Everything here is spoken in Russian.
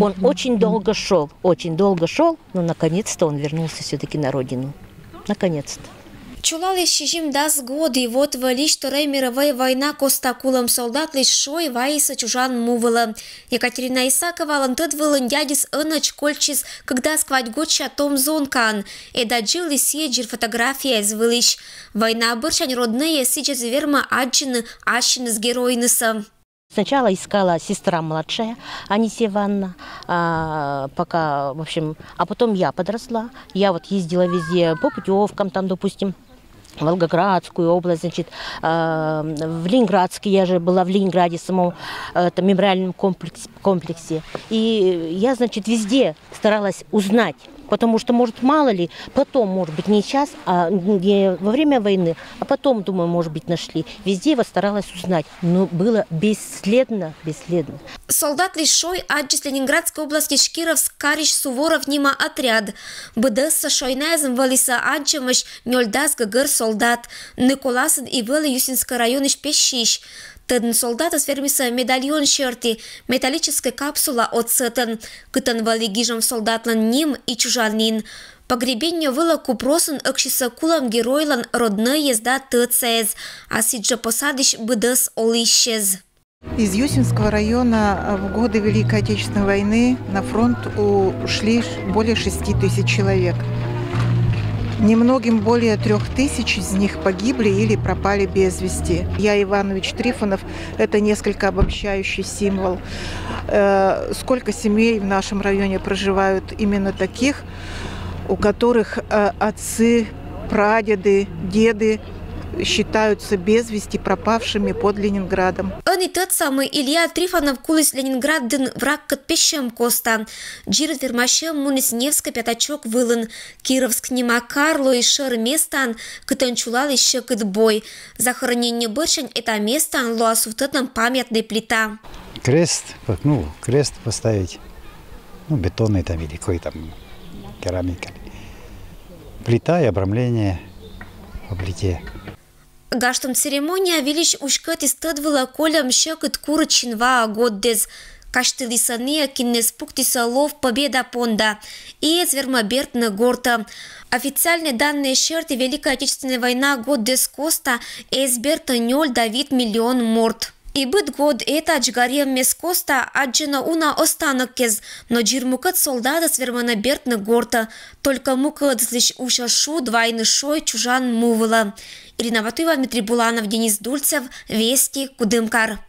Он очень долго шел, но наконец-то он вернулся все-таки на родину. Наконец-то. Чулали щижим дас годы, вот валиш Вторая мировая война коста кулам солдат лишь шой ваиса чужан мувала. Екатерина Исакова лантыд вылын дядис ынач кольчис, когда сквать годча том зонкан. Эдаджил и съеджир фотография звылищ. Война быршань родные сидят верма аджины, ащины с героиныса. Сначала искала сестра младшая, Анисия Ивановна, пока, в общем, а потом я подросла. Я вот ездила везде по путевкам, там, допустим, в Волгоградскую область, значит, в Ленинградске, я же была в Ленинграде, в самом мемориальном комплексе. И я, значит, везде старалась узнать, потому что, может, мало ли, потом, может быть, не сейчас, а не во время войны, а потом, думаю, может быть, нашли. Везде его старалась узнать, но было бесследно. Солдат лишой аджис Ленинградской области Шкировск, Кариш, Суворов, Нима отряд. БДС шойнайзм валиса аджимыш, нёльдас гагыр солдат. Николасын и вэлы Юсинский район иш пещищ. Тын солдата свермиса медальон шерти, металлическая капсула от сетен, кытан вали гижам солдатлан ним и чужанин. Погребение было купросын экшиса кулам геройлан родная езда ТЦС, а сиджа посадищ быдас олищез. Из Юсинского района в годы Великой Отечественной войны на фронт ушли более 6 тысяч человек. Немногим более 3000 из них погибли или пропали без вести. Я Иванович Трифонов – это несколько обобщающий символ. Сколько семей в нашем районе проживают именно таких, у которых отцы, прадеды, деды считаются без вести пропавшими под Ленинградом. И тот самый Илья Трифонов кулис Ленинградден враг кат пещем коста. Джирит вермашем мунис Невска пятачок вылын. Кировск нема Карло и Шер местан, кытан чулал еще кыт бой. Захоронение быршень это местан луасуфтетном памятной плита. Крест поставить, бетонный там или какой там керамика. Плита и обрамление по плите. Гаштом церемония велич ушкат истедвала колям щекот курочинва годдез. Кашты лисания киннес пуктиса лов победа понда. И звермобертна горта. Официальные данные шерты Великой Отечественной война годдез коста эсберта 0 Давид миллион морт. И быт год это аджгарьем мес коста аджина уна останок кез, но джирмукат солдата свермана бертна горта. Только мукат слишь уша шу двойный шой чужан мувала. Ирина Ватуева, Дмитрий Буланов, Денис Дульцев, Вести, Кудымкар.